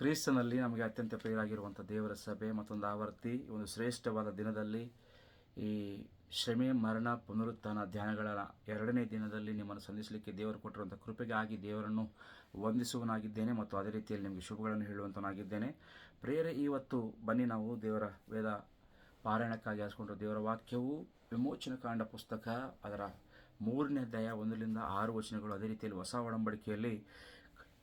ಕ್ರಿಸ್ತನಲ್ಲಿ ನಮಗೆ ಅತ್ಯಂತ ಪ್ರಿಯರಾಗಿರುವಂಥ ದೇವರ ಸಭೆ ಮತ್ತೊಂದು ಆವರ್ತಿ ಒಂದು ಶ್ರೇಷ್ಠವಾದ ದಿನದಲ್ಲಿ ಈ ಶ್ರಮೆ ಮರಣ ಪುನರುತ್ಥಾನ ಧ್ಯಾನಗಳ 2ನೇ ದಿನದಲ್ಲಿ ನಿಮ್ಮನ್ನು ಸಂಧಿಸಲಿಕ್ಕೆ ದೇವರು ಕೊಟ್ಟಿರುವಂಥ ಕೃಪೆಗಾಗಿ ದೇವರನ್ನು ವಂದಿಸುವನಾಗಿದ್ದೇನೆ ಮತ್ತು ಅದೇ ರೀತಿಯಲ್ಲಿ ನಿಮಗೆ ಶುಭಗಳನ್ನು ಹೇಳುವಂತನಾಗಿದ್ದೇನೆ. ಪ್ರಿಯರೇ, ಇವತ್ತು ಬನ್ನಿ ನಾವು ದೇವರ ವೇದ ಪಾರಾಯಣಕ್ಕಾಗಿ ಆರಿಸಿಕೊಂಡು ದೇವರ ವಾಕ್ಯವು ವಿಮೋಚನ ಕಾಂಡ ಪುಸ್ತಕ ಅದರ 3ನೇ ಅಧ್ಯಾಯ 1-6 ವಚನಗಳು. ಅದೇ ರೀತಿಯಲ್ಲಿ ಹೊಸ ಒಡಂಬಡಿಕೆಯಲ್ಲಿ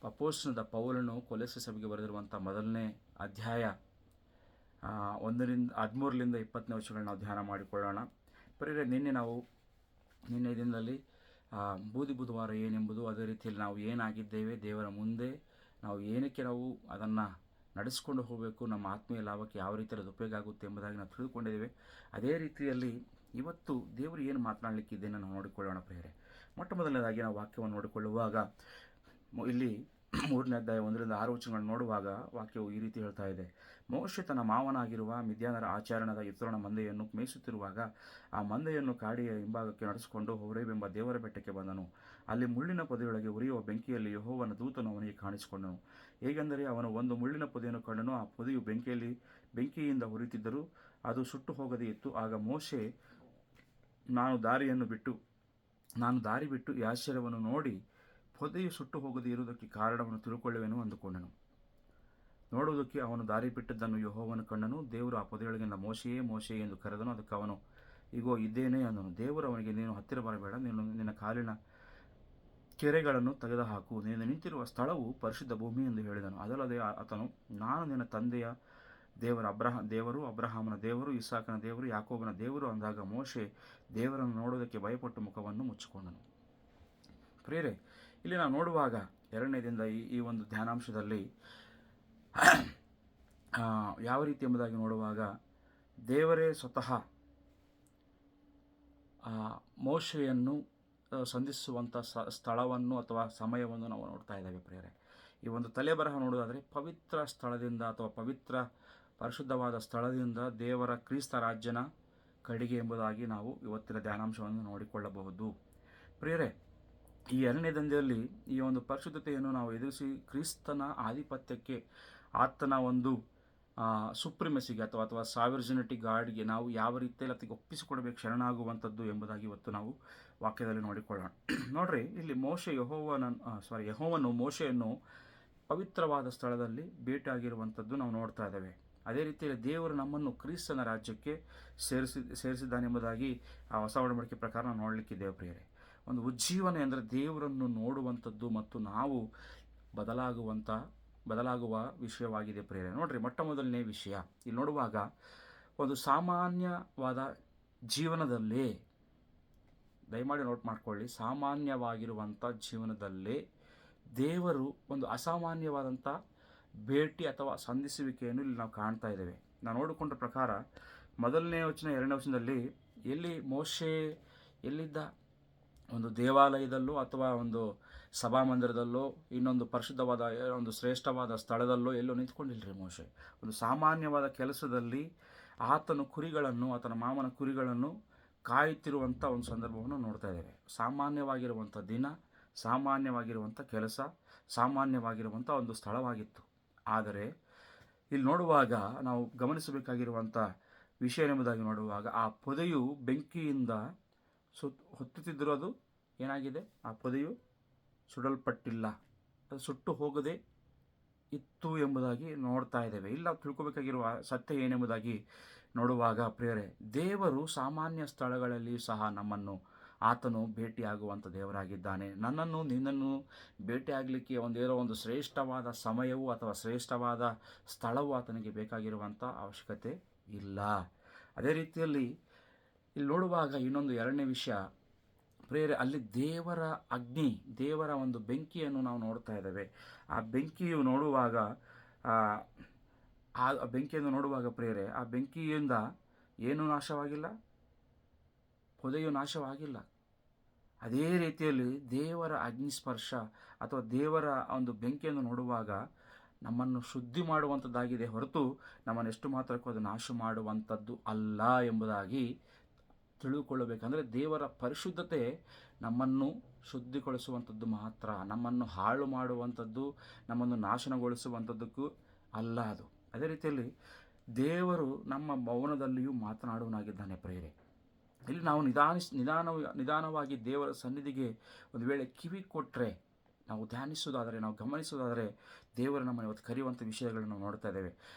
ಅಪೊಸ್ತಲನಾದ ಪೌಲನು ಕೊಲೊಸ್ಸೆ ಸಭೆಗೆ ಬರೆದಿರುವಂಥ 1ನೇ ಅಧ್ಯಾಯ 13-20 ವಚನಗಳನ್ನ ನಾವು ಧ್ಯಾನ ಮಾಡಿಕೊಳ್ಳೋಣ. ಪ್ರಿಯರೇ, ನಿನ್ನೆ ದಿನದಲ್ಲಿ ಬೂದಿ ಬುಧವಾರ ಏನೆಂಬುದು, ಅದೇ ರೀತಿಯಲ್ಲಿ ನಾವು ಏನಾಗಿದ್ದೇವೆ, ದೇವರ ಮುಂದೆ ನಾವು ಏನಕ್ಕೆ ನಾವು ಅದನ್ನು ನಡೆಸ್ಕೊಂಡು ಹೋಗಬೇಕು, ನಮ್ಮ ಆತ್ಮೀಯ ಲಾಭಕ್ಕೆ ಯಾವ ರೀತಿಯಲ್ಲಿ ಅದು ಉಪಯೋಗ ಆಗುತ್ತೆ ಎಂಬುದಾಗಿ ನಾವು ತಿಳಿದುಕೊಂಡಿದ್ದೇವೆ. ಅದೇ ರೀತಿಯಲ್ಲಿ ಇವತ್ತು ದೇವರು ಏನು ಮಾತನಾಡಲಿಕ್ಕಿದ್ದೇನೆ ನಾವು ನೋಡಿಕೊಳ್ಳೋಣ. ಪ್ರಿಯರೇ, ಮೊಟ್ಟ ಮೊದಲನೇದಾಗಿ ನಾವು ವಾಕ್ಯವನ್ನು ನೋಡಿಕೊಳ್ಳುವಾಗ ಇಲ್ಲಿ 3ನೇ ಅಧ್ಯಾಯ 1-6 ವಚನಗಳನ್ನು ನೋಡುವಾಗ ವಾಕ್ಯವು ಈ ರೀತಿ ಹೇಳ್ತಾ ಇದೆ. ಮೋಶೆ ತನ್ನ ಮಾವನಾಗಿರುವ ಮಿದ್ಯಾನರ ಆಚಾರಣದ ಯೆತ್ರೋನ ಮಂದೆಯನ್ನು ಮೇಯಿಸುತ್ತಿರುವಾಗ ಆ ಮಂದೆಯನ್ನು ಕಾಡಿಯ ಹಿಂಭಾಗಕ್ಕೆ ನಡೆಸಿಕೊಂಡು ಹೋರೇಬ್ ಎಂಬ ದೇವರ ಬೆಟ್ಟಕ್ಕೆ ಬಂದನು. ಅಲ್ಲಿ ಮುಳ್ಳಿನ ಪೊದೆಯೊಳಗೆ ಉರಿಯುವ ಬೆಂಕಿಯಲ್ಲಿ ಯೆಹೋವನ ದೂತನು ಅವನಿಗೆ ಕಾಣಿಸಿಕೊಂಡನು. ಹೇಗೆಂದರೆ ಅವನು ಒಂದು ಮುಳ್ಳಿನ ಪೊದೆಯನ್ನು ಕಂಡನು. ಆ ಪೊದೆಯು ಬೆಂಕಿಯಿಂದ ಉರಿಯುತ್ತಿದ್ದರೂ ಅದು ಸುಟ್ಟು ಹೋಗದೇ ಇತ್ತು. ಆಗ ಮೋಶೆ, ನಾನು ದಾರಿ ಬಿಟ್ಟು ಈ ಆಶ್ಚರ್ಯವನ್ನು ನೋಡಿ ಪೊದೆಯು ಸುಟ್ಟು ಹೋಗದೇ ಇರುವುದಕ್ಕೆ ಕಾರಣವನ್ನು ತಿಳ್ಕೊಳ್ಳುವೆನು ಅಂದುಕೊಂಡನು. ನೋಡುವುದಕ್ಕೆ ಅವನು ದಾರಿ ಬಿಟ್ಟದ್ದನ್ನು ಯೆಹೋವನು ಕಂಡನು. ದೇವರು ಆ ಪೊದೆಯೊಳಗಿಂದ ಮೋಶೆಯೇ ಮೋಶೆ ಎಂದು ಕರೆದನು. ಅದಕ್ಕೆ ಅವನು, ಇಗೋ ಇದ್ದೇನೆ ಅಂದನು. ದೇವರು ಅವನಿಗೆ, ನೀನು ಹತ್ತಿರ ಬರಬೇಡ, ನಿನ್ನ ಕಾಲಿನ ಕೆರೆಗಳನ್ನು ತೆಗೆದುಹಾಕು, ನೀನು ನಿಂತಿರುವ ಸ್ಥಳವು ಪರಿಶುದ್ಧ ಭೂಮಿ ಎಂದು ಹೇಳಿದನು. ಅದಲ್ಲದೆ ಆತನು, ನಾನು ನಿನ್ನ ತಂದೆಯ ದೇವರು, ಅಬ್ರಹಾಮನ ದೇವರು, ಇಸಾಕನ ದೇವರು, ಯಾಕೋಬನ ದೇವರು ಅಂದಾಗ ಮೋಶೆ ದೇವರನ್ನು ನೋಡುವುದಕ್ಕೆ ಭಯಪಟ್ಟು ಮುಖವನ್ನು ಮುಚ್ಚಿಕೊಂಡನು. ಪ್ರಿಯರೇ, ಇಲ್ಲಿ ನಾವು ನೋಡುವಾಗ 2ನೇ ದಿನದ ಈ ಒಂದು ಧ್ಯಾನಾಂಶದಲ್ಲಿ ಯಾವ ರೀತಿ ಎಂಬುದಾಗಿ ನೋಡುವಾಗ ದೇವರೇ ಸ್ವತಃ ಮೋಶೆಯನ್ನು ಸಂಧಿಸುವಂಥ ಸ್ಥಳವನ್ನು ಅಥವಾ ಸಮಯವನ್ನು ನಾವು ನೋಡ್ತಾ ಇದ್ದೇವೆ. ಪ್ರಿಯರೇ, ಈ ಒಂದು ತಲೆಬರಹ ನೋಡುವುದಾದರೆ ಪವಿತ್ರ ಸ್ಥಳದಿಂದ ಅಥವಾ ಪರಿಶುದ್ಧವಾದ ಸ್ಥಳದಿಂದ ದೇವರ ಕ್ರಿಸ್ತ ರಾಜ್ಯನ ಕಡೆಗೆ ಎಂಬುದಾಗಿ ನಾವು ಇವತ್ತಿನ ಧ್ಯಾನಾಂಶವನ್ನು ನೋಡಿಕೊಳ್ಳಬಹುದು. ಪ್ರಿಯರೇ, ಈ 2ನೇ ದಂಧೆಯಲ್ಲಿ ಈ ಒಂದು ಪರಿಶುದ್ಧತೆಯನ್ನು ನಾವು ಎದುರಿಸಿ ಕ್ರಿಸ್ತನ ಆಧಿಪತ್ಯಕ್ಕೆ, ಆತನ ಒಂದು ಸುಪ್ರಿಮೆಸಿಗೆ ಅಥವಾ ಸಾವರ್ಜಿನಿಟಿ ಗಾಡ್ಗೆ ನಾವು ಯಾವ ರೀತಿಯಲ್ಲಿ ಅದಕ್ಕೆ ಒಪ್ಪಿಸಿಕೊಡಬೇಕು, ಶರಣಾಗುವಂಥದ್ದು ಎಂಬುದಾಗಿ ಇವತ್ತು ನಾವು ವಾಕ್ಯದಲ್ಲಿ ನೋಡಿಕೊಳ್ಳೋಣ. ನೋಡ್ರಿ, ಇಲ್ಲಿ ಯೆಹೋವನು ಮೋಶೆಯನ್ನು ಪವಿತ್ರವಾದ ಸ್ಥಳದಲ್ಲಿ ಭೇಟಿಯಾಗಿರುವಂಥದ್ದು ನಾವು ನೋಡ್ತಾ ಇದ್ದೇವೆ. ಅದೇ ರೀತಿಯಲ್ಲಿ ದೇವರು ನಮ್ಮನ್ನು ಕ್ರಿಸ್ತನ ರಾಜ್ಯಕ್ಕೆ ಸೇರಿಸಿದ್ದಾನೆಂಬುದಾಗಿ ಆ ಹೊಸ ಒಡಂಬಡಿಕೆ ಪ್ರಕಾರ ನಾವು ನೋಡಲಿಕ್ಕಿದ್ದೇವೆ. ಪ್ರಿಯರೇ, ಒಂದು ಉಜ್ಜೀವನ ಅಂದರೆ ದೇವರನ್ನು ನೋಡುವಂಥದ್ದು ಮತ್ತು ನಾವು ಬದಲಾಗುವ ವಿಷಯವಾಗಿದೆ. ಪ್ರಿಯರೇ, ನೋಡ್ರಿ, ಮೊಟ್ಟ ಮೊದಲನೇ ವಿಷಯ ಇಲ್ಲಿ ನೋಡುವಾಗ ಒಂದು ಸಾಮಾನ್ಯವಾದ ಜೀವನದಲ್ಲೇ, ದಯಮಾಡಿ ನೋಟ್ ಮಾಡ್ಕೊಳ್ಳಿ, ಸಾಮಾನ್ಯವಾಗಿರುವಂಥ ಜೀವನದಲ್ಲೇ ದೇವರು ಒಂದು ಅಸಾಮಾನ್ಯವಾದಂಥ ಭೇಟಿ ಅಥವಾ ಸಂಧಿಸುವಿಕೆಯನ್ನು ಇಲ್ಲಿ ನಾವು ಕಾಣ್ತಾ ಇದ್ದೇವೆ. ನಾವು ನೋಡಿಕೊಂಡ ಪ್ರಕಾರ 1ನೇ ವಚನ 2ನೇ ವಚನದಲ್ಲಿ ಮೋಶೆ ಎಲ್ಲಿದ್ದ, ಒಂದು ದೇವಾಲಯದಲ್ಲೋ ಅಥವಾ ಒಂದು ಸಭಾಮಂದಿರದಲ್ಲೋ ಇನ್ನೊಂದು ಪರಿಶುದ್ಧವಾದ ಒಂದು ಶ್ರೇಷ್ಠವಾದ ಸ್ಥಳದಲ್ಲೋ ಎಲ್ಲೋ ನಿಂತ್ಕೊಂಡಿಲ್ಲರಿ. ಮೋಶೆ ಒಂದು ಸಾಮಾನ್ಯವಾದ ಕೆಲಸದಲ್ಲಿ ಆತನ ಮಾಮನ ಕುರಿಗಳನ್ನು ಕಾಯುತ್ತಿರುವಂಥ ಒಂದು ಸಂದರ್ಭವನ್ನು ನೋಡ್ತಾ ಇದ್ದೇವೆ. ಸಾಮಾನ್ಯವಾಗಿರುವಂಥ ದಿನ, ಸಾಮಾನ್ಯವಾಗಿರುವಂಥ ಕೆಲಸ, ಸಾಮಾನ್ಯವಾಗಿರುವಂಥ ಒಂದು ಸ್ಥಳವಾಗಿತ್ತು. ಆದರೆ ಇಲ್ಲಿ ನೋಡುವಾಗ ನಾವು ಗಮನಿಸಬೇಕಾಗಿರುವಂಥ ವಿಷಯ ಎಂಬುದಾಗಿ ನೋಡುವಾಗ ಆ ಪೊದೆಯು ಬೆಂಕಿಯಿಂದ ಹೊತ್ತುತ್ತಿದ್ದರೂ ಅದು ಏನಾಗಿದೆ, ಆ ಪೊದೆಯು ಸುಡಲ್ಪಟ್ಟಿಲ್ಲ, ಅದು ಸುಟ್ಟು ಹೋಗದೆ ಇತ್ತು ಎಂಬುದಾಗಿ ನೋಡ್ತಾ ಇದ್ದೇವೆ. ಇಲ್ಲಿ ನಾವು ತಿಳ್ಕೊಬೇಕಾಗಿರುವ ಸತ್ಯ ಏನೆಂಬುದಾಗಿ ನೋಡುವಾಗ ಪ್ರಿಯರೇ, ದೇವರು ಸಾಮಾನ್ಯ ಸ್ಥಳಗಳಲ್ಲಿ ಸಹ ನಮ್ಮನ್ನು ಆತನು ಭೇಟಿಯಾಗುವಂಥ ದೇವರಾಗಿದ್ದಾನೆ. ನಿನ್ನನ್ನು ಭೇಟಿಯಾಗಲಿಕ್ಕೆ ಒಂದು ಶ್ರೇಷ್ಠವಾದ ಸಮಯವು ಅಥವಾ ಶ್ರೇಷ್ಠವಾದ ಸ್ಥಳವು ಆತನಿಗೆ ಬೇಕಾಗಿರುವಂಥ ಅವಶ್ಯಕತೆ ಇಲ್ಲ. ಅದೇ ರೀತಿಯಲ್ಲಿ ಇಲ್ಲಿ ನೋಡುವಾಗ ಇನ್ನೊಂದು 2ನೇ ವಿಷಯ ಪ್ರಿಯರೇ, ಅಲ್ಲಿ ದೇವರ ಅಗ್ನಿ, ದೇವರ ಒಂದು ಬೆಂಕಿಯನ್ನು ನಾವು ನೋಡ್ತಾ ಇದ್ದೇವೆ. ಆ ಬೆಂಕಿಯನ್ನು ನೋಡುವಾಗ ಪ್ರಿಯರೇ, ಆ ಬೆಂಕಿಯಿಂದ ಏನೂ ನಾಶವಾಗಿಲ್ಲ, ಪೊದೆಯು ನಾಶವಾಗಿಲ್ಲ. ಅದೇ ರೀತಿಯಲ್ಲಿ ದೇವರ ಅಗ್ನಿಸ್ಪರ್ಶ ಅಥವಾ ದೇವರ ಒಂದು ಬೆಂಕಿಯನ್ನು ನೋಡುವಾಗ ನಮ್ಮನ್ನು ಶುದ್ಧಿ ಮಾಡುವಂಥದ್ದಾಗಿದೆ ಹೊರತು ನಮ್ಮನ್ನು ಎಷ್ಟು ಮಾತ್ರಕ್ಕೂ ಅದು ನಾಶ ಮಾಡುವಂಥದ್ದು ಅಲ್ಲ ಎಂಬುದಾಗಿ ತಿಳಿದುಕೊಳ್ಳಬೇಕಂದರೆ ದೇವರ ಪರಿಶುದ್ಧತೆ ನಮ್ಮನ್ನು ಶುದ್ಧಿಗೊಳಿಸುವಂಥದ್ದು ಮಾತ್ರ, ನಮ್ಮನ್ನು ಹಾಳು ಮಾಡುವಂಥದ್ದು, ನಮ್ಮನ್ನು ನಾಶನಗೊಳಿಸುವಂಥದ್ದಕ್ಕೂ ಅಲ್ಲ ಅದು. ಅದೇ ರೀತಿಯಲ್ಲಿ ದೇವರು ನಮ್ಮ ಮೌನದಲ್ಲಿಯೂ ಮಾತನಾಡುವನಾಗಿದ್ದಾನೆ ಪ್ರಿಯರೇ. ಇಲ್ಲಿ ನಾವು ನಿಧಾನವಾಗಿ ದೇವರ ಸನ್ನಿಧಿಗೆ ಒಂದು ವೇಳೆ ಕಿವಿ ಕೊಟ್ಟರೆ, ನಾವು ಧ್ಯಾನಿಸೋದಾದರೆ, ನಾವು ಗಮನಿಸೋದಾದರೆ, ದೇವರು ನಮ್ಮನ್ನು ಇವತ್ತು ಕರೆಯುವಂಥ ವಿಷಯಗಳನ್ನು ನಾವು ನೋಡ್ತಾ ಇದ್ದೇವೆ.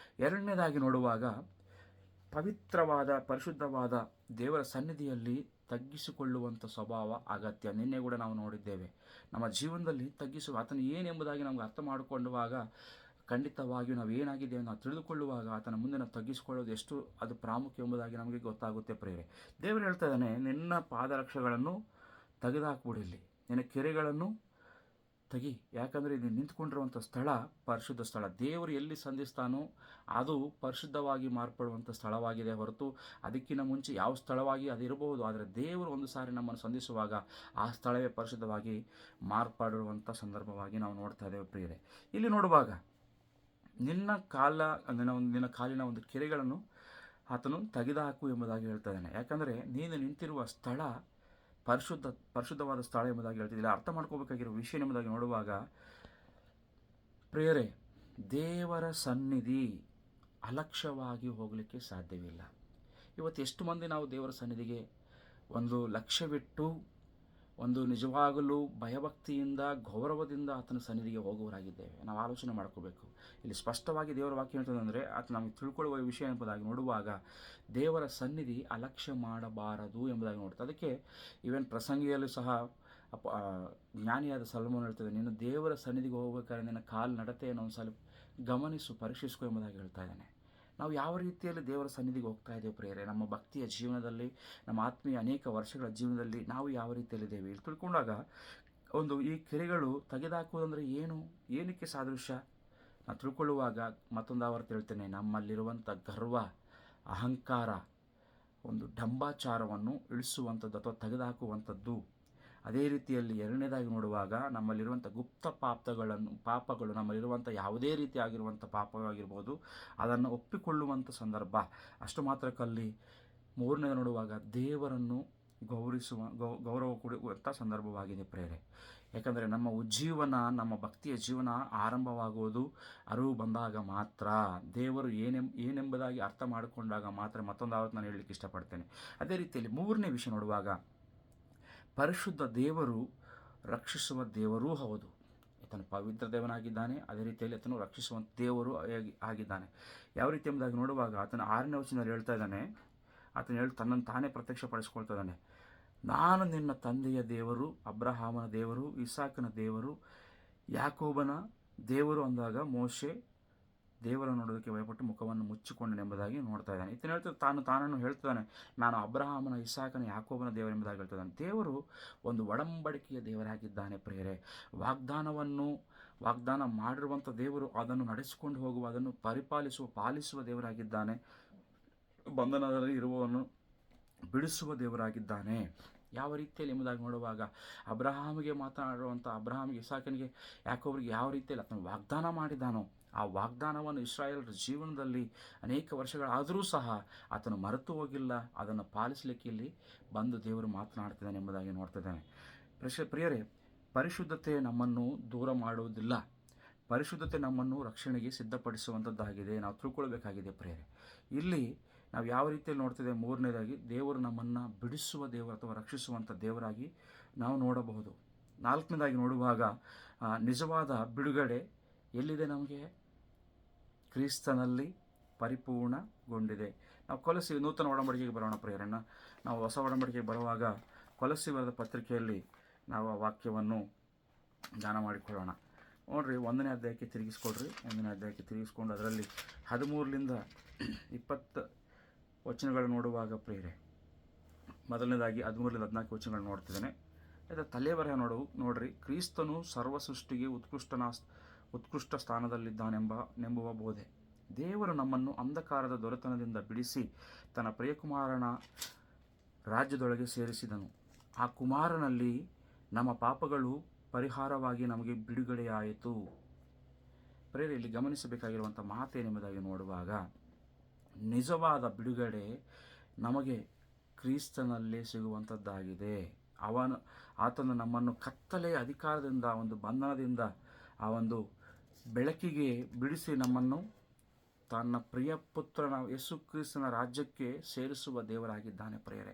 ಎರಡನೇದಾಗಿ ನೋಡುವಾಗ, ಪವಿತ್ರವಾದ ಪರಿಶುದ್ಧವಾದ ದೇವರ ಸನ್ನಿಧಿಯಲ್ಲಿ ತಗ್ಗಿಸಿಕೊಳ್ಳುವಂಥ ಸ್ವಭಾವ ಅಗತ್ಯ. ನಿನ್ನೆ ಕೂಡ ನಾವು ನೋಡಿದ್ದೇವೆ, ನಮ್ಮ ಜೀವನದಲ್ಲಿ ತಗ್ಗಿಸುವ ಆತನು ಏನೆಂಬುದಾಗಿ ನಮಗೆ ಅರ್ಥ ಮಾಡಿಕೊಳ್ಳುವಾಗ, ಖಂಡಿತವಾಗಿಯೂ ನಾವು ಏನಾಗಿದ್ದೇವೆ ನಾವು ತಿಳಿದುಕೊಳ್ಳುವಾಗ ಆತನ ಮುಂದೆ ನಾವು ತಗ್ಗಿಸಿಕೊಳ್ಳೋದು ಎಷ್ಟು ಅದು ಪ್ರಾಮುಖ್ಯ ಎಂಬುದಾಗಿ ನಮಗೆ ಗೊತ್ತಾಗುತ್ತೆ ಪ್ರಿಯರೇ. ದೇವರು ಹೇಳ್ತಾ ಇದ್ದಾನೆ, ನಿನ್ನ ಪಾದರಕ್ಷೆಗಳನ್ನು ತೆಗೆದುಹಾಕ್ಬಿಡಿಲ್ಲಿ, ನಿನ್ನ ಕೆರೆಗಳನ್ನು ತೆಗಿ. ಯಾಕಂದರೆ ಇದು ನಿಂತ್ಕೊಂಡಿರುವಂಥ ಸ್ಥಳ ಪರಿಶುದ್ಧ ಸ್ಥಳ. ದೇವರು ಎಲ್ಲಿ ಸಂಧಿಸ್ತಾನೋ ಅದು ಪರಿಶುದ್ಧವಾಗಿ ಮಾರ್ಪಡುವಂಥ ಸ್ಥಳವಾಗಿದೆ ಹೊರತು ಅದಕ್ಕಿಂತ ಮುಂಚೆ ಯಾವ ಸ್ಥಳವಾಗಿ ಅದಿರಬಹುದು. ಆದರೆ ದೇವರು ಒಂದು ಸಾರಿ ನಮ್ಮನ್ನು ಸಂಧಿಸುವಾಗ ಆ ಸ್ಥಳವೇ ಪರಿಶುದ್ಧವಾಗಿ ಮಾರ್ಪಡುವಂಥ ಸಂದರ್ಭವಾಗಿ ನಾವು ನೋಡ್ತಾ ಇದ್ದೇವೆ ಪ್ರಿಯರೇ. ಇಲ್ಲಿ ನೋಡುವಾಗ ನಿನ್ನ ಕಾಲಿನ ಒಂದು ಕೆರೆಗಳನ್ನು ಆತನು ತೆಗೆದುಹಾಕು ಎಂಬುದಾಗಿ ಹೇಳ್ತಾ ಇದ್ದಾನೆ. ಯಾಕಂದರೆ ನೀನು ನಿಂತಿರುವ ಸ್ಥಳ ಪರಿಶುದ್ಧವಾದ ಸ್ಥಳ ಎಂಬುದಾಗಿ ಹೇಳ್ತಿದ್ದಿಲ್ಲ. ಅರ್ಥ ಮಾಡ್ಕೋಬೇಕಾಗಿರೋ ವಿಷಯ ಎಂಬುದಾಗಿ ನೋಡುವಾಗ ಪ್ರಿಯರೇ, ದೇವರ ಸನ್ನಿಧಿ ಅಲಕ್ಷ್ಯವಾಗಿ ಹೋಗಲಿಕ್ಕೆ ಸಾಧ್ಯವಿಲ್ಲ. ಇವತ್ತು ಎಷ್ಟು ಮಂದಿ ನಾವು ದೇವರ ಸನ್ನಿಧಿಗೆ ಒಂದು ಲಕ್ಷ್ಯವಿಟ್ಟು ಒಂದು ನಿಜವಾಗಲೂ ಭಯಭಕ್ತಿಯಿಂದ ಗೌರವದಿಂದ ಆತನ ಸನ್ನಿಧಿಗೆ ಹೋಗುವವರಾಗಿದ್ದೇವೆ. ನಾವು ಆಲೋಚನೆ ಮಾಡ್ಕೋಬೇಕು. ಇಲ್ಲಿ ಸ್ಪಷ್ಟವಾಗಿ ದೇವರ ವಾಕ್ಯ ಹೇಳ್ತದಂದರೆ ಆತ ನಮಗೆ ತಿಳ್ಕೊಳ್ಳುವ ವಿಷಯ ಎಂಬುದಾಗಿ ನೋಡುವಾಗ ದೇವರ ಸನ್ನಿಧಿ ಅಲಕ್ಷ್ಯ ಮಾಡಬಾರದು ಎಂಬುದಾಗಿ ನೋಡ್ತದೆ. ಅದಕ್ಕೆ ಈವನ್ ಪ್ರಸಂಗಿಯಲ್ಲೂ ಸಹ ಜ್ಞಾನಿಯಾದ ಸೊಲೊಮೋನ ಹೇಳ್ತದೆ, ನೀನು ದೇವರ ಸನ್ನಿಧಿಗೆ ಹೋಗಬೇಕಾದ್ರೆ ನಿನ್ನ ಕಾಲು ನಡತೆಯನ್ನು ಒಂದು ಸಲ ಗಮನಿಸು, ಪರೀಕ್ಷಿಸ್ಕೊ ಎಂಬುದಾಗಿ ಹೇಳ್ತಾ ಇದ್ದಾನೆ. ನಾವು ಯಾವ ರೀತಿಯಲ್ಲಿ ದೇವರ ಸನ್ನಿಧಿಗೆ ಹೋಗ್ತಾ ಇದ್ದೇವೆ ಪ್ರಿಯರೇ? ನಮ್ಮ ಭಕ್ತಿಯ ಜೀವನದಲ್ಲಿ, ನಮ್ಮ ಆತ್ಮೀಯ ಅನೇಕ ವರ್ಷಗಳ ಜೀವನದಲ್ಲಿ ನಾವು ಯಾವ ರೀತಿಯಲ್ಲಿದ್ದೇವೆ ಇಲ್ಲಿ ತಿಳ್ಕೊಂಡಾಗ, ಈ ಕೆರೆಗಳು ತೆಗೆದುಹಾಕುವುದಂದರೆ ಏನಕ್ಕೆ ಸಾದೃಶ್ಯ ನಾವು ತಿಳ್ಕೊಳ್ಳುವಾಗ ಮತ್ತೊಂದು ಆವರ್ತಿ ಹೇಳ್ತೇನೆ, ನಮ್ಮಲ್ಲಿರುವಂಥ ಗರ್ವ, ಅಹಂಕಾರ, ಒಂದು ಡಂಬಾಚಾರವನ್ನು ಇಳಿಸುವಂಥದ್ದು ಅಥವಾ ತೆಗೆದುಹಾಕುವಂಥದ್ದು. ಅದೇ ರೀತಿಯಲ್ಲಿ ಎರಡನೇದಾಗಿ ನೋಡುವಾಗ ನಮ್ಮಲ್ಲಿರುವಂಥ ಗುಪ್ತ ಪಾಪಗಳು ನಮ್ಮಲ್ಲಿರುವಂಥ ಯಾವುದೇ ರೀತಿಯಾಗಿರುವಂಥ ಪಾಪವಾಗಿರ್ಬೋದು ಅದನ್ನು ಒಪ್ಪಿಕೊಳ್ಳುವಂಥ ಸಂದರ್ಭ. ಅಷ್ಟು ಮಾತ್ರಕ್ಕಲ್ಲಿ ಮೂರನೇದು ನೋಡುವಾಗ ದೇವರನ್ನು ಗೌರವ ಕೊಡುವಂಥ ಸಂದರ್ಭವಾಗಿದೆ ಪ್ರೇರೆ. ಯಾಕಂದರೆ ನಮ್ಮ ಉಜ್ಜೀವನ, ನಮ್ಮ ಭಕ್ತಿಯ ಜೀವನ ಆರಂಭವಾಗುವುದು ಅರಿವು ಬಂದಾಗ ಮಾತ್ರ, ದೇವರು ಏನೆಂಬುದಾಗಿ ಅರ್ಥ ಮಾಡಿಕೊಂಡಾಗ ಮಾತ್ರ. ಮತ್ತೊಂದು ಆವತ್ತು ನಾನು ಹೇಳಲಿಕ್ಕೆ ಇಷ್ಟಪಡ್ತೇನೆ. ಅದೇ ರೀತಿಯಲ್ಲಿ ಮೂರನೇ ವಿಷಯ ನೋಡುವಾಗ, ಪರಿಶುದ್ಧ ದೇವರು ರಕ್ಷಿಸುವ ದೇವರೂ ಹೌದು. ಆತನು ಪವಿತ್ರ ದೇವನಾಗಿದ್ದಾನೆ, ಅದೇ ರೀತಿಯಲ್ಲಿ ಆತನು ರಕ್ಷಿಸುವಂಥ ದೇವರು ಆಗಿದ್ದಾನೆ. ಯಾವ ರೀತಿ ಎಂಬುದಾಗಿ ನೋಡುವಾಗ ಆತನ 6ನೇ ವಚನದಲ್ಲಿ ಹೇಳ್ತಾ ಇದ್ದಾನೆ, ಆತನು ತನ್ನನ್ನು ತಾನೇ ಪ್ರತ್ಯಕ್ಷಪಡಿಸ್ಕೊಳ್ತಾ ಇದ್ದಾನೆ. ನಾನು ನಿನ್ನ ತಂದೆಯ ದೇವರು, ಅಬ್ರಹಾಮನ ದೇವರು, ಇಸಾಕನ ದೇವರು, ಯಾಕೋಬನ ದೇವರು ಅಂದಾಗ ಮೋಶೆ ದೇವರನ್ನು ನೋಡೋದಕ್ಕೆ ಭಯಪಟ್ಟು ಮುಖವನ್ನು ಮುಚ್ಚಿಕೊಂಡನೆಂಬುದಾಗಿ ನೋಡ್ತಾ ಇದ್ದಾನೆ. ಈತನು ಹೇಳ್ತಾರೆ, ತಾನನ್ನು ಹೇಳ್ತಾನೆ, ನಾನು ಅಬ್ರಹಾಮನ, ಇಸಾಕನ, ಯಾಕೋಬನ ದೇವರೆಂಬುದಾಗಿ ಹೇಳ್ತಿದ್ದಾನೆ. ದೇವರು ಒಂದು ಒಡಂಬಡಿಕೆಯ ದೇವರಾಗಿದ್ದಾನೆ ಪ್ರಿಯರೇ. ವಾಗ್ದಾನ ಮಾಡಿರುವಂಥ ದೇವರು ಅದನ್ನು ನಡೆಸಿಕೊಂಡು ಹೋಗುವ, ಅದನ್ನು ಪಾಲಿಸುವ ದೇವರಾಗಿದ್ದಾನೆ. ಬಂಧನದಲ್ಲಿ ಇರುವವನು ಬಿಡಿಸುವ ದೇವರಾಗಿದ್ದಾನೆ. ಯಾವ ರೀತಿಯಲ್ಲಿ ಎಂಬುದಾಗಿ ನೋಡುವಾಗ ಅಬ್ರಹಾಮಿಗೆ ಮಾತನಾಡುವಂಥ ಅಬ್ರಹಾಮಿಗೆ, ಇಸಾಕನಿಗೆ, ಯಾಕೋಬರಿಗೆ ಯಾವ ರೀತಿಯಲ್ಲಿ ಆತನು ವಾಗ್ದಾನ ಮಾಡಿದ್ದಾನೋ ಆ ವಾಗ್ದಾನವನ್ನು ಇಸ್ರಾಯೇಲರ ಜೀವನದಲ್ಲಿ ಅನೇಕ ವರ್ಷಗಳಾದರೂ ಸಹ ಆತನು ಮರೆತು ಹೋಗಿಲ್ಲ. ಅದನ್ನು ಪಾಲಿಸಲಿಕ್ಕೆ ಇಲ್ಲಿ ಬಂದು ದೇವರು ಮಾತನಾಡ್ತಿದ್ದಾನೆ ಎಂಬುದಾಗಿ ನೋಡ್ತಿದ್ದಾನೆ. ಪ್ರಿಯರೇ, ಪರಿಶುದ್ಧತೆ ನಮ್ಮನ್ನು ದೂರ ಮಾಡುವುದಿಲ್ಲ. ಪರಿಶುದ್ಧತೆ ನಮ್ಮನ್ನು ರಕ್ಷಣೆಗೆ ಸಿದ್ಧಪಡಿಸುವಂಥದ್ದಾಗಿದೆ. ನಾವು ತಿಳ್ಕೊಳ್ಬೇಕಾಗಿದೆ ಪ್ರಿಯರೇ. ಇಲ್ಲಿ ನಾವು ಯಾವ ರೀತಿಯಲ್ಲಿ ನೋಡ್ತಿದ್ದೇವೆ? ಮೂರನೇದಾಗಿ, ದೇವರು ನಮ್ಮನ್ನು ಬಿಡಿಸುವ ದೇವರು ಅಥವಾ ರಕ್ಷಿಸುವಂಥ ದೇವರಾಗಿ ನಾವು ನೋಡಬಹುದು. 4ನೇದಾಗಿ ನೋಡುವಾಗ, ನಿಜವಾದ ಬಿಡುಗಡೆ ಎಲ್ಲಿದೆ? ನಮಗೆ ಕ್ರಿಸ್ತನಲ್ಲಿ ಪರಿಪೂರ್ಣಗೊಂಡಿದೆ. ನಾವು ಕೊಲಸಿ ನೂತನ ಒಡಂಬಡಿಕೆಗೆ ಬರೋಣ ಪ್ರಿಯರನ್ನ. ನಾವು ಹೊಸ ಒಡಂಬಡಿಕೆಗೆ ಬರುವಾಗ ಕೊಲಸಿ ಬರೆದ ಪತ್ರಿಕೆಯಲ್ಲಿ ನಾವು ಆ ವಾಕ್ಯವನ್ನು ಧ್ಯಾನ ಮಾಡಿಕೊಳ್ಳೋಣ. ನೋಡಿರಿ, 1ನೇ ಅಧ್ಯಾಯಕ್ಕೆ ತಿರುಗಿಸ್ಕೊಡ್ರಿ. 1ನೇ ಅಧ್ಯಾಯಕ್ಕೆ ತಿರುಗಿಸ್ಕೊಂಡು ಅದರಲ್ಲಿ 13ರಿಂದ 20 ವಚನಗಳು ನೋಡುವಾಗ ಪ್ರಿಯರೇ, ಮೊದಲನೇದಾಗಿ 13ರಿಂದ 14 ವಚನಗಳು ನೋಡ್ತಿದ್ದೇನೆ. ಇದರ ತಲೆಬರಹ ನೋಡ್ರಿ, ಕ್ರಿಸ್ತನು ಸರ್ವ ಸೃಷ್ಟಿಗೆ ಉತ್ಕೃಷ್ಟ ಸ್ಥಾನದಲ್ಲಿದ್ದಾನೆಂಬುವ ಬೋಧೆ. ದೇವರು ನಮ್ಮನ್ನು ಅಂಧಕಾರದ ದೊರೆತನದಿಂದ ಬಿಡಿಸಿ ತನ್ನ ಪ್ರಿಯಕುಮಾರನ ರಾಜ್ಯದೊಳಗೆ ಸೇರಿಸಿದನು. ಆ ಕುಮಾರನಲ್ಲಿ ನಮ್ಮ ಪಾಪಗಳು ಪರಿಹಾರವಾಗಿ ನಮಗೆ ಬಿಡುಗಡೆಯಾಯಿತು. ಪ್ರಿಯರೇ, ಇಲ್ಲಿ ಗಮನಿಸಬೇಕಾಗಿರುವಂಥ ಮಾತೇನೆಂಬುದಾಗಿ ನೋಡುವಾಗ, ನಿಜವಾದ ಬಿಡುಗಡೆ ನಮಗೆ ಕ್ರಿಸ್ತನಲ್ಲೇ ಸಿಗುವಂಥದ್ದಾಗಿದೆ. ಆತನು ನಮ್ಮನ್ನು ಕತ್ತಲೆಯ ಅಧಿಕಾರದಿಂದ, ಒಂದು ಬಂಧನದಿಂದ ಆ ಒಂದು ಬೆಳಕಿಗೆ ಬಿಡಿಸಿ ನಮ್ಮನ್ನು ತನ್ನ ಪ್ರಿಯ ಪುತ್ರನ ಯೇಸು ಕ್ರಿಸ್ತನ ರಾಜ್ಯಕ್ಕೆ ಸೇರಿಸುವ ದೇವರಾಗಿದ್ದಾನೆ ಪ್ರಿಯರೇ.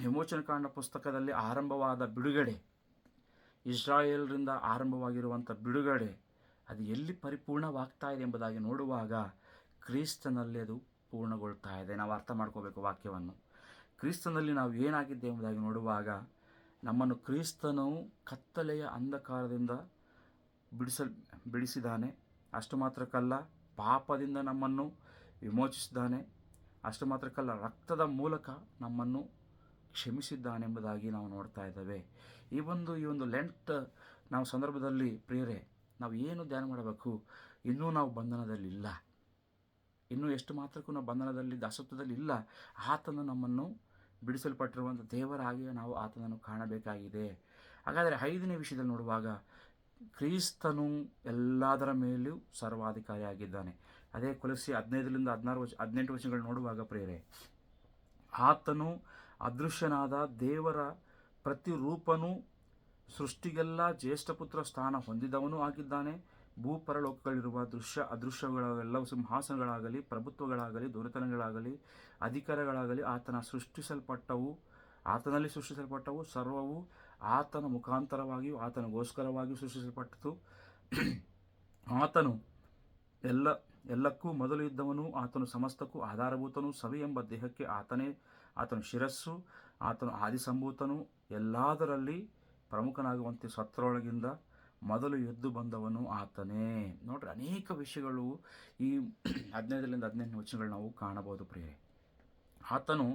ವಿಮೋಚನಕಾಂಡ ಪುಸ್ತಕದಲ್ಲಿ ಆರಂಭವಾದ ಬಿಡುಗಡೆ, ಇಸ್ರಾಯೇಲರಿಂದ ಆರಂಭವಾಗಿರುವಂಥ ಬಿಡುಗಡೆ, ಅದು ಎಲ್ಲಿ ಪರಿಪೂರ್ಣವಾಗ್ತಾ ಇದೆ ಎಂಬುದಾಗಿ ನೋಡುವಾಗ ಕ್ರಿಸ್ತನಲ್ಲಿ ಅದು ಪೂರ್ಣಗೊಳ್ತಾ ಇದೆ. ನಾವು ಅರ್ಥ ಮಾಡ್ಕೋಬೇಕು ವಾಕ್ಯವನ್ನು. ಕ್ರಿಸ್ತನಲ್ಲಿ ನಾವು ಏನಾಗಿದ್ದೇವೆ ಎಂಬುದಾಗಿ ನೋಡುವಾಗ ನಮ್ಮನ್ನು ಕ್ರಿಸ್ತನು ಕತ್ತಲೆಯ ಅಂಧಕಾರದಿಂದ ಬಿಡಿಸಿದ್ದಾನೆ. ಅಷ್ಟು ಮಾತ್ರಕ್ಕಲ್ಲ, ಪಾಪದಿಂದ ನಮ್ಮನ್ನು ವಿಮೋಚಿಸಿದ್ದಾನೆ. ಅಷ್ಟು ಮಾತ್ರಕ್ಕಲ್ಲ, ರಕ್ತದ ಮೂಲಕ ನಮ್ಮನ್ನು ಕ್ಷಮಿಸಿದ್ದಾನೆ ಎಂಬುದಾಗಿ ನಾವು ನೋಡ್ತಾ ಇದ್ದೇವೆ. ಈ ಒಂದು ಲೆಂಟ್ ನಾವು ಸಂದರ್ಭದಲ್ಲಿ ಪ್ರಿಯರೇ, ನಾವು ಏನು ಧ್ಯಾನ ಮಾಡಬೇಕು? ಇನ್ನೂ ನಾವು ಬಂಧನದಲ್ಲಿಲ್ಲ. ಇನ್ನೂ ಎಷ್ಟು ಮಾತ್ರಕ್ಕೂ ನಾವು ಬಂಧನದಲ್ಲಿ, ದಾಸತ್ವದಲ್ಲಿ ಇಲ್ಲ. ಆತನು ನಮ್ಮನ್ನು ಬಿಡಿಸಲ್ಪಟ್ಟಿರುವಂಥ ದೇವರಾಗಿ ನಾವು ಆತನನ್ನು ಕಾಣಬೇಕಾಗಿದೆ. ಹಾಗಾದರೆ 5ನೇ ವಿಷಯದಲ್ಲಿ ನೋಡುವಾಗ ಕ್ರಿಸ್ತನು ಎಲ್ಲದರ ಮೇಲೂ ಸರ್ವಾಧಿಕಾರಿಯಾಗಿದ್ದಾನೆ. ಅದೇ ಕೊಲೊಸ್ಸೆ 15-18 ವಚನಗಳು ನೋಡುವಾಗ ಪ್ರಿಯರೇ, ಆತನು ಅದೃಶ್ಯನಾದ ದೇವರ ಪ್ರತಿರೂಪನು, ಸೃಷ್ಟಿಗೆಲ್ಲ ಜ್ಯೇಷ್ಠಪುತ್ರ ಸ್ಥಾನ ಹೊಂದಿದವನೂ ಆಗಿದ್ದಾನೆ. ಭೂಪರಲೋಕಗಳಿರುವ ಅದೃಶ್ಯಗಳೆಲ್ಲವೂ, ಸಿಂಹಾಸನಗಳಾಗಲಿ, ಪ್ರಭುತ್ವಗಳಾಗಲಿ, ದೊರೆತನಗಳಾಗಲಿ, ಅಧಿಕಾರಗಳಾಗಲಿ ಆತನಲ್ಲಿ ಸೃಷ್ಟಿಸಲ್ಪಟ್ಟವು. ಸರ್ವವು ಆತನ ಮುಖಾಂತರವಾಗಿಯೂ ಆತನಿಗೋಸ್ಕರವಾಗಿಯೂ ಸೃಷ್ಟಿಸಲ್ಪಟ್ಟಿತು. ಆತನು ಎಲ್ಲಕ್ಕೂ ಮೊದಲು ಇದ್ದವನು, ಆತನು ಸಮಸ್ತಕ್ಕೂ ಆಧಾರಭೂತನು. ಸಭೆ ಎಂಬ ದೇಹಕ್ಕೆ ಆತನು ಶಿರಸ್ಸು. ಆತನು ಆದಿಸಂಭೂತನು, ಎಲ್ಲದರಲ್ಲಿ ಪ್ರಮುಖನಾಗುವಂತೆ ಸತ್ತರೊಳಗಿಂದ ಮೊದಲು ಎದ್ದು ಬಂದವನು ಆತನೇ. ನೋಡ್ರಿ, ಅನೇಕ ವಿಷಯಗಳು ಈ 15-18 ವಚನಗಳು ನಾವು ಕಾಣಬಹುದು ಪ್ರಿಯರೇ. ಆತನು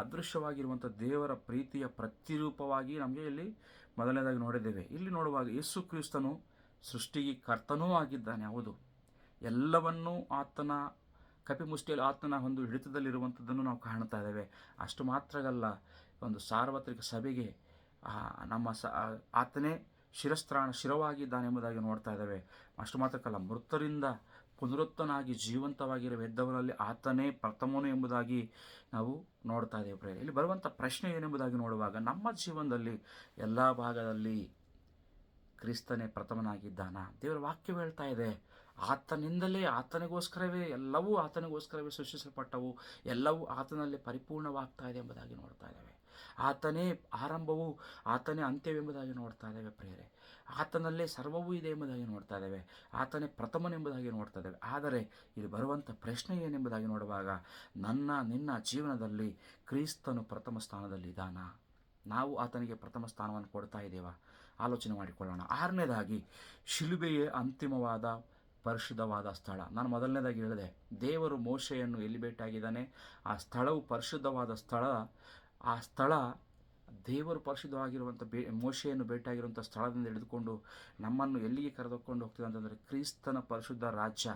ಅದೃಶ್ಯವಾಗಿರುವಂಥ ದೇವರ ಪ್ರೀತಿಯ ಪ್ರತಿರೂಪವಾಗಿ ನಮಗೆ ಇಲ್ಲಿ ಮೊದಲನೇದಾಗಿ ನೋಡಿದ್ದೇವೆ. ಇಲ್ಲಿ ನೋಡುವಾಗ ಯೇಸು ಕ್ರಿಸ್ತನು ಸೃಷ್ಟಿಗೆ ಕರ್ತನೂ ಆಗಿದ್ದಾನೆ. ಹೌದು, ಎಲ್ಲವನ್ನೂ ಆತನ ಕಪಿಮುಷ್ಟಿಯಲ್ಲಿ, ಆತನ ಒಂದು ಹಿಡಿತದಲ್ಲಿರುವಂಥದ್ದನ್ನು ನಾವು ಕಾಣ್ತಾ ಇದ್ದೇವೆ. ಅಷ್ಟು ಮಾತ್ರವಲ್ಲ, ಒಂದು ಸಾರ್ವತ್ರಿಕ ಸಭೆಗೆ ಆತನೇ ಶಿರವಾಗಿದ್ದಾನೆ ಎಂಬುದಾಗಿ ನೋಡ್ತಾ ಇದ್ದೇವೆ. ಅಷ್ಟು ಮಾತ್ರಕ್ಕಲ್ಲ, ಮೃತರಿಂದ ಪುನರುತ್ತನಾಗಿ ಜೀವಂತವಾಗಿರುವ ಎದ್ದವರಲ್ಲಿ ಆತನೇ ಪ್ರಥಮನು ಎಂಬುದಾಗಿ ನಾವು ನೋಡ್ತಾ ಇದ್ದೇವೆ ಪ್ರಿಯರೇ. ಇಲ್ಲಿ ಬರುವಂಥ ಪ್ರಶ್ನೆ ಏನೆಂಬುದಾಗಿ ನೋಡುವಾಗ, ನಮ್ಮ ಜೀವನದಲ್ಲಿ ಎಲ್ಲ ಭಾಗದಲ್ಲಿ ಕ್ರಿಸ್ತನೇ ಪ್ರಥಮನಾಗಿದ್ದಾನ? ದೇವರ ವಾಕ್ಯವು ಹೇಳ್ತಾ ಇದೆ, ಆತನಿಂದಲೇ, ಆತನಿಗೋಸ್ಕರವೇ ಎಲ್ಲವೂ ಆತನಿಗೋಸ್ಕರವೇ ಸೃಷ್ಟಿಸಲ್ಪಟ್ಟವು, ಎಲ್ಲವೂ ಆತನಲ್ಲಿ ಪರಿಪೂರ್ಣವಾಗ್ತಾ ಇದೆ ಎಂಬುದಾಗಿ ನೋಡ್ತಾ ಇದ್ದೇವೆ. ಆತನೇ ಆರಂಭವು, ಆತನೇ ಅಂತ್ಯವೆಂಬುದಾಗಿ ನೋಡ್ತಾ ಇದ್ದೇವೆ ಪ್ರಿಯರೇ. ಆತನಲ್ಲೇ ಸರ್ವವೂ ಇದೆ ಎಂಬುದಾಗಿ ನೋಡ್ತಾ ಇದ್ದೇವೆ. ಆತನೇ ಪ್ರಥಮನೆಂಬುದಾಗಿ ನೋಡ್ತಾ ಇದ್ದೇವೆ. ಆದರೆ ಇಲ್ಲಿ ಬರುವಂಥ ಪ್ರಶ್ನೆ ಏನೆಂಬುದಾಗಿ ನೋಡುವಾಗ, ನಿನ್ನ ಜೀವನದಲ್ಲಿ ಕ್ರಿಸ್ತನು ಪ್ರಥಮ ಸ್ಥಾನದಲ್ಲಿದ್ದಾನ? ನಾವು ಆತನಿಗೆ ಪ್ರಥಮ ಸ್ಥಾನವನ್ನು ಕೊಡ್ತಾ ಇದ್ದೇವಾ? ಆಲೋಚನೆ ಮಾಡಿಕೊಳ್ಳೋಣ. 6ನೇದಾಗಿ, ಶಿಲುಬೆಯೇ ಅಂತಿಮವಾದ ಪರಿಶುದ್ಧವಾದ ಸ್ಥಳ. ನಾನು ಮೊದಲನೇದಾಗಿ ಹೇಳಿದೆ, ದೇವರು ಮೋಶೆಯನ್ನು ಎಲ್ಲಿ ಭೇಟಿಯಾಗಿದ್ದಾನೆ? ಆ ಸ್ಥಳವು ಪರಿಶುದ್ಧವಾದ ಸ್ಥಳ. ಆ ಸ್ಥಳ ದೇವರು ಪರಿಶುದ್ಧವಾಗಿರುವಂಥ ಮೋಶೆಯನ್ನು ಭೇಟಿಯಾಗಿರುವಂಥ ಸ್ಥಳದಿಂದ ಹಿಡಿದುಕೊಂಡು ನಮ್ಮನ್ನು ಎಲ್ಲಿಗೆ ಕರೆದುಕೊಂಡು ಹೋಗ್ತದೆ ಅಂತಂದರೆ ಕ್ರಿಸ್ತನ ಪರಿಶುದ್ಧ ರಾಜ್ಯ,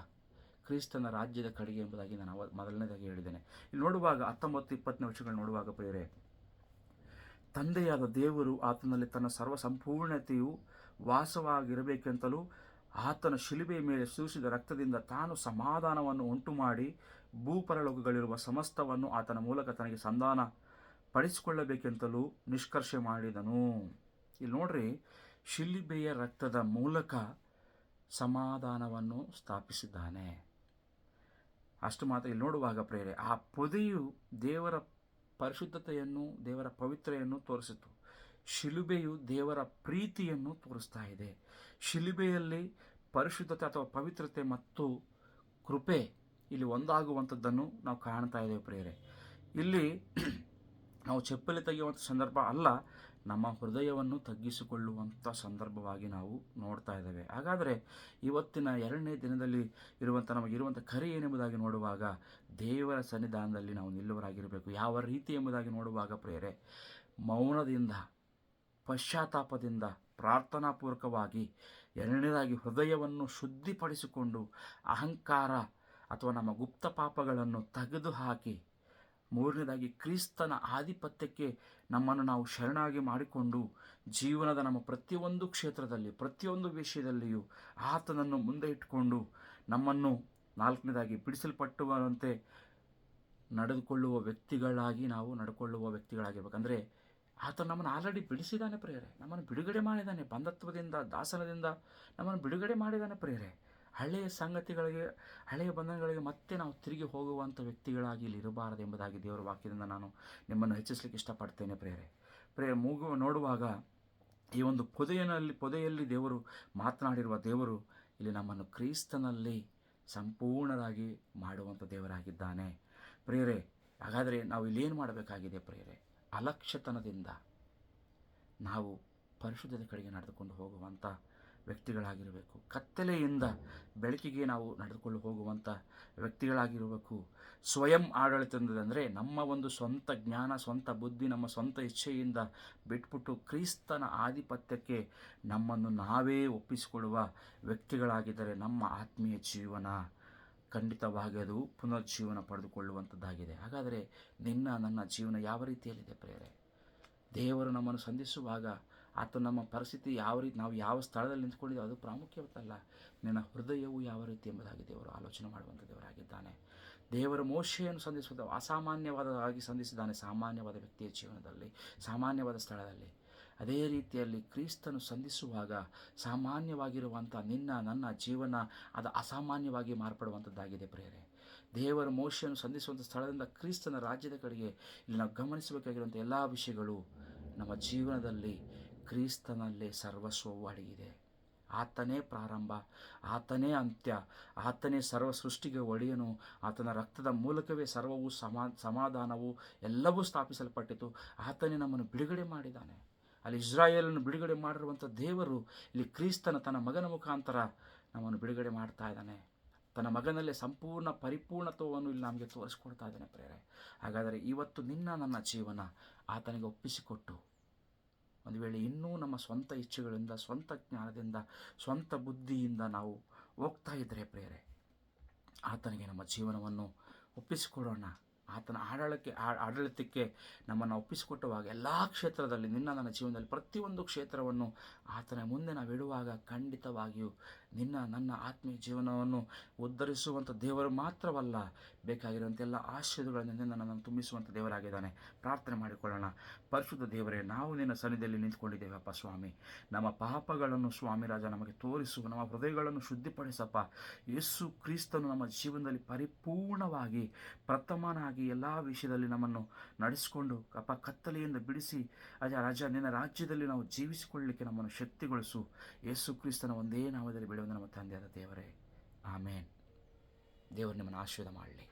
ಕ್ರಿಸ್ತನ ರಾಜ್ಯದ ಕಡೆಗೆ ಎಂಬುದಾಗಿ ನಾನು ಮೊದಲನೇದಾಗಿ ಹೇಳಿದ್ದೇನೆ. ಇಲ್ಲಿ ನೋಡುವಾಗ 19-20 ವಚನಗಳು ನೋಡುವಾಗ ಪ್ರಿಯರೇ, ತಂದೆಯಾದ ದೇವರು ಆತನಲ್ಲಿ ತನ್ನ ಸರ್ವ ಸಂಪೂರ್ಣತೆಯು ವಾಸವಾಗಿರಬೇಕೆಂತಲೂ ಆತನ ಶಿಲುಬೆಯ ಮೇಲೆ ಸುರಿಸಿದ ರಕ್ತದಿಂದ ತಾನು ಸಮಾಧಾನವನ್ನು ಉಂಟು ಮಾಡಿ ಭೂಪರಲೋಕಗಳಿರುವ ಸಮಸ್ತವನ್ನು ಆತನ ಮೂಲಕ ತನಗೆ ಸಂಧಾನ ಪಡಿಸಿಕೊಳ್ಳಬೇಕೆಂತಲೂ ನಿಷ್ಕರ್ಷೆ ಮಾಡಿದನು. ಇಲ್ಲಿ ನೋಡ್ರಿ, ಶಿಲುಬೆಯ ರಕ್ತದ ಮೂಲಕ ಸಮಾಧಾನವನ್ನು ಸ್ಥಾಪಿಸಿದ್ದಾನೆ. ಅಷ್ಟು ಮಾತ್ರ. ಇಲ್ಲಿ ನೋಡುವಾಗ ಪ್ರೇರೆ, ಆ ಪೊದೆಯು ದೇವರ ಪರಿಶುದ್ಧತೆಯನ್ನು, ದೇವರ ಪವಿತ್ರೆಯನ್ನು ತೋರಿಸಿತು. ಶಿಲುಬೆಯು ದೇವರ ಪ್ರೀತಿಯನ್ನು ತೋರಿಸ್ತಾ ಇದೆ. ಶಿಲುಬೆಯಲ್ಲಿ ಪರಿಶುದ್ಧತೆ ಅಥವಾ ಪವಿತ್ರತೆ ಮತ್ತು ಕೃಪೆ ಇಲ್ಲಿ ಒಂದಾಗುವಂಥದ್ದನ್ನು ನಾವು ಕಾಣ್ತಾ ಇದ್ದೇವೆ ಪ್ರಿಯರೇ. ಇಲ್ಲಿ ನಾವು ಚಪ್ಪಲಿ ತೆಗೆಯುವಂಥ ಸಂದರ್ಭ ಅಲ್ಲ, ನಮ್ಮ ಹೃದಯವನ್ನು ತಗ್ಗಿಸಿಕೊಳ್ಳುವಂಥ ಸಂದರ್ಭವಾಗಿ ನಾವು ನೋಡ್ತಾ ಇದ್ದೇವೆ. ಹಾಗಾದರೆ ಇವತ್ತಿನ 2ನೇ ದಿನದಲ್ಲಿ ನಮಗಿರುವಂಥ ಕರೆ ಏನೆಂಬುದಾಗಿ ನೋಡುವಾಗ, ದೇವರ ಸನ್ನಿಧಾನದಲ್ಲಿ ನಾವು ನಿಲ್ಲುವರಾಗಿರಬೇಕು. ಯಾವ ರೀತಿ ಎಂಬುದಾಗಿ ನೋಡುವಾಗ ಪ್ರಿಯರೇ, ಮೌನದಿಂದ, ಪಶ್ಚಾತ್ತಾಪದಿಂದ, ಪ್ರಾರ್ಥನಾಪೂರ್ವಕವಾಗಿ, 2ನೇದಾಗಿ ಹೃದಯವನ್ನು ಶುದ್ಧಿಪಡಿಸಿಕೊಂಡು ಅಹಂಕಾರ ಅಥವಾ ನಮ್ಮ ಗುಪ್ತ ಪಾಪಗಳನ್ನು ತೆಗೆದುಹಾಕಿ, 3ನೇದಾಗಿ ಕ್ರಿಸ್ತನ ಆಧಿಪತ್ಯಕ್ಕೆ ನಮ್ಮನ್ನು ನಾವು ಶರಣಾಗಿ ಮಾಡಿಕೊಂಡು ಜೀವನದ ನಮ್ಮ ಪ್ರತಿಯೊಂದು ಕ್ಷೇತ್ರದಲ್ಲಿ, ಪ್ರತಿಯೊಂದು ವಿಷಯದಲ್ಲಿಯೂ ಆತನನ್ನು ಮುಂದೆ ಇಟ್ಟುಕೊಂಡು ನಮ್ಮನ್ನು 4ನೇದಾಗಿ ಬಿಡಿಸಲ್ಪಟ್ಟುವಂತೆ ನಡೆದುಕೊಳ್ಳುವ ವ್ಯಕ್ತಿಗಳಾಗಿರಬೇಕು. ಅಂದರೆ ಆತ ನಮ್ಮನ್ನು ಆಲ್ರೆಡಿ ಬಿಡಿಸಿದ್ದಾನೆ ಪ್ರಿಯರೇ. ನಮ್ಮನ್ನು ಬಿಡುಗಡೆ ಮಾಡಿದ್ದಾನೆ. ಬಂಧತ್ವದಿಂದ, ದಾಸನದಿಂದ ನಮ್ಮನ್ನು ಬಿಡುಗಡೆ ಮಾಡಿದ್ದಾನೆ ಪ್ರಿಯರೇ. ಹಳೆಯ ಸಂಗತಿಗಳಿಗೆ, ಹಳೆಯ ಬಂಧನಗಳಿಗೆ ಮತ್ತೆ ನಾವು ತಿರುಗಿ ಹೋಗುವಂಥ ವ್ಯಕ್ತಿಗಳಾಗಿ ಇಲ್ಲಿ ಇರಬಾರದು ಎಂಬುದಾಗಿ ದೇವರ ವಾಕ್ಯದಿಂದ ನಾನು ನಿಮ್ಮನ್ನು ಹೆಚ್ಚಿಸಲಿಕ್ಕೆ ಇಷ್ಟಪಡ್ತೇನೆ ಪ್ರಿಯರೇ. ನೋಡುವಾಗ ಈ ಒಂದು ಪೊದೆಯಲ್ಲಿ ದೇವರು ಮಾತನಾಡಿರುವ ದೇವರು ಇಲ್ಲಿ ನಮ್ಮನ್ನು ಕ್ರಿಸ್ತನಲ್ಲಿ ಸಂಪೂರ್ಣರಾಗಿ ಮಾಡುವಂಥ ದೇವರಾಗಿದ್ದಾನೆ ಪ್ರಿಯರೇ. ಹಾಗಾದರೆ ನಾವು ಇಲ್ಲೇನು ಮಾಡಬೇಕಾಗಿದೆ ಪ್ರಿಯರೇ? ಅಲಕ್ಷ್ಯತನದಿಂದ ನಾವು ಪರಿಶುದ್ಧತೆ ಕಡೆಗೆ ನಡೆದುಕೊಂಡು ಹೋಗುವಂಥ ವ್ಯಕ್ತಿಗಳಾಗಿರಬೇಕು. ಕತ್ತಲೆಯಿಂದ ಬೆಳಕಿಗೆ ನಾವು ನಡೆದುಕೊಂಡು ಹೋಗುವಂಥ ವ್ಯಕ್ತಿಗಳಾಗಿರಬೇಕು. ಸ್ವಯಂ ಆಡಳಿತದಂದರೆ ನಮ್ಮ ಒಂದು ಸ್ವಂತ ಜ್ಞಾನ, ಸ್ವಂತ ಬುದ್ಧಿ, ನಮ್ಮ ಸ್ವಂತ ಇಚ್ಛೆಯಿಂದ ಬಿಟ್ಬಿಟ್ಟು ಕ್ರಿಸ್ತನ ಆಧಿಪತ್ಯಕ್ಕೆ ನಮ್ಮನ್ನು ನಾವೇ ಒಪ್ಪಿಸಿಕೊಳ್ಳುವ ವ್ಯಕ್ತಿಗಳಾಗಿದ್ದರೆ ನಮ್ಮ ಆತ್ಮೀಯ ಜೀವನ ಖಂಡಿತವಾಗಿ ಅದು ಪುನರ್ಜೀವನ ಪಡೆದುಕೊಳ್ಳುವಂಥದ್ದಾಗಿದೆ. ಹಾಗಾದರೆ ನನ್ನ ಜೀವನ ಯಾವ ರೀತಿಯಲ್ಲಿದೆ ಪ್ರಿಯರೇ? ದೇವರು ನಮ್ಮನ್ನು ಸಂಧಿಸುವಾಗ ಆತ ನಮ್ಮ ಪರಿಸ್ಥಿತಿ ಯಾವ ರೀತಿ, ನಾವು ಯಾವ ಸ್ಥಳದಲ್ಲಿ ನಿಂತ್ಕೊಂಡಿದ್ದೇವೆ ಅದು ಪ್ರಾಮುಖ್ಯವತ್ತಲ್ಲ. ನಿನ್ನ ಹೃದಯವು ಯಾವ ರೀತಿ ಎಂಬುದಾಗಿ ದೇವರು ಆಲೋಚನೆ ಮಾಡುವಂಥ ದೇವರಾಗಿದ್ದಾನೆ. ದೇವರ ಮೋಶೆಯನ್ನು ಸಂಧಿಸುವುದು ಅಸಾಮಾನ್ಯವಾದವಾಗಿ ಸಂಧಿಸಿದ್ದಾನೆ, ಸಾಮಾನ್ಯವಾದ ವ್ಯಕ್ತಿಯ ಜೀವನದಲ್ಲಿ, ಸಾಮಾನ್ಯವಾದ ಸ್ಥಳದಲ್ಲಿ. ಅದೇ ರೀತಿಯಲ್ಲಿ ಕ್ರಿಸ್ತನು ಸಂಧಿಸುವಾಗ ಸಾಮಾನ್ಯವಾಗಿರುವಂಥ ನನ್ನ ಜೀವನ ಅದು ಅಸಾಮಾನ್ಯವಾಗಿ ಮಾರ್ಪಡುವಂಥದ್ದಾಗಿದೆ ಪ್ರಿಯರೇ. ದೇವರ ಮೋಶೆಯನ್ನು ಸಂಧಿಸುವಂಥ ಸ್ಥಳದಿಂದ ಕ್ರಿಸ್ತನ ರಾಜ್ಯದ ಕಡೆಗೆ ಇಲ್ಲಿ ನಾವು ಗಮನಿಸಬೇಕಾಗಿರುವಂಥ ಎಲ್ಲ ವಿಷಯಗಳು ನಮ್ಮ ಜೀವನದಲ್ಲಿ ಕ್ರಿಸ್ತನಲ್ಲೇ ಸರ್ವಸ್ವವು ಅಡಗಿದೆ. ಆತನೇ ಪ್ರಾರಂಭ, ಆತನೇ ಅಂತ್ಯ, ಆತನೇ ಸರ್ವ ಸೃಷ್ಟಿಗೆ ಒಡೆಯನು. ಆತನ ರಕ್ತದ ಮೂಲಕವೇ ಸರ್ವವು ಸಮಾಧಾನವು ಎಲ್ಲವೂ ಸ್ಥಾಪಿಸಲ್ಪಟ್ಟಿತು. ಆತನೇ ನಮ್ಮನ್ನು ಬಿಡುಗಡೆ ಮಾಡಿದ್ದಾನೆ. ಅಲ್ಲಿ ಇಸ್ರಾಯೇಲನ್ನು ಬಿಡುಗಡೆ ಮಾಡಿರುವಂಥ ದೇವರು ಇಲ್ಲಿ ಕ್ರಿಸ್ತನ ತನ್ನ ಮಗನ ಮುಖಾಂತರ ನಮ್ಮನ್ನು ಬಿಡುಗಡೆ ಮಾಡ್ತಾ ಇದ್ದಾನೆ. ತನ್ನ ಮಗನಲ್ಲೇ ಸಂಪೂರ್ಣ ಪರಿಪೂರ್ಣತ್ವವನ್ನು ಇಲ್ಲಿ ನಮಗೆ ತೋರಿಸ್ಕೊಡ್ತಾ ಇದ್ದಾನೆ ಪ್ರೇರೆ. ಹಾಗಾದರೆ ಇವತ್ತು ನನ್ನ ಜೀವನ ಆತನಿಗೆ ಒಪ್ಪಿಸಿಕೊಟ್ಟು, ಒಂದು ವೇಳೆ ಇನ್ನೂ ನಮ್ಮ ಸ್ವಂತ ಇಚ್ಛೆಗಳಿಂದ, ಸ್ವಂತ ಜ್ಞಾನದಿಂದ, ಸ್ವಂತ ಬುದ್ಧಿಯಿಂದ ನಾವು ಹೋಗ್ತಾ ಇದ್ದರೆ ಪ್ರೇರೆ, ಆತನಿಗೆ ನಮ್ಮ ಜೀವನವನ್ನು ಒಪ್ಪಿಸಿಕೊಡೋಣ. ಆತನ ಆಡಳಿತಕ್ಕೆ ನಮ್ಮನ್ನು ಒಪ್ಪಿಸಿಕೊಟ್ಟುವಾಗ ಎಲ್ಲ ಕ್ಷೇತ್ರದಲ್ಲಿ, ನನ್ನ ಜೀವನದಲ್ಲಿ ಪ್ರತಿಯೊಂದು ಕ್ಷೇತ್ರವನ್ನು ಆತನ ಮುಂದೆ ನಾವು ಇಡುವಾಗ ಖಂಡಿತವಾಗಿಯೂ ನನ್ನ ಆತ್ಮೀಯ ಜೀವನವನ್ನು ಉದ್ಧರಿಸುವಂಥ ದೇವರು ಮಾತ್ರವಲ್ಲ, ಬೇಕಾಗಿರುವಂಥ ಎಲ್ಲ ಆಶೀರ್ವಾದಗಳಿಂದ ನನ್ನನ್ನು ತುಂಬಿಸುವಂಥ ದೇವರಾಗಿದ್ದಾನೆ. ಪ್ರಾರ್ಥನೆ ಮಾಡಿಕೊಳ್ಳೋಣ. ಪರಿಶುದ್ಧ ದೇವರೇ, ನಾವು ನಿನ್ನ ಸನ್ನಿಧಿಯಲ್ಲಿ ನಿಂತ್ಕೊಂಡಿದ್ದೇವಪ್ಪ ಸ್ವಾಮಿ. ನಮ್ಮ ಪಾಪಗಳನ್ನು ಸ್ವಾಮಿ ರಾಜ ನಮಗೆ ತೋರಿಸು, ನಮ್ಮ ಹೃದಯಗಳನ್ನು ಶುದ್ಧಿಪಡಿಸಪ್ಪ. ಯೇಸು ಕ್ರಿಸ್ತನು ನಮ್ಮ ಜೀವನದಲ್ಲಿ ಪರಿಪೂರ್ಣವಾಗಿ ಪ್ರಥಮನಾಗಿ ಎಲ್ಲ ವಿಷಯದಲ್ಲಿ ನಮ್ಮನ್ನು ನಡೆಸಿಕೊಂಡು ಅಪ್ಪ ಕತ್ತಲೆಯಿಂದ ಬಿಡಿಸಿ ರಾಜ ನಿನ್ನ ರಾಜ್ಯದಲ್ಲಿ ನಾವು ಜೀವಿಸಿಕೊಳ್ಳಲಿಕ್ಕೆ ನಮ್ಮನ್ನು ಶಕ್ತಿಗೊಳಿಸು. ಯೇಸು ಕ್ರಿಸ್ತನ ಒಂದೇ ನಾಮದಲ್ಲಿ ಬೆಳೆಯುವ ನಮ್ಮ ತಂದೆಯಾದ ದೇವರೇ, ಆಮೇನ್. ದೇವರು ನಿಮ್ಮನ್ನು ಆಶೀರ್ವಾದ ಮಾಡಲಿ.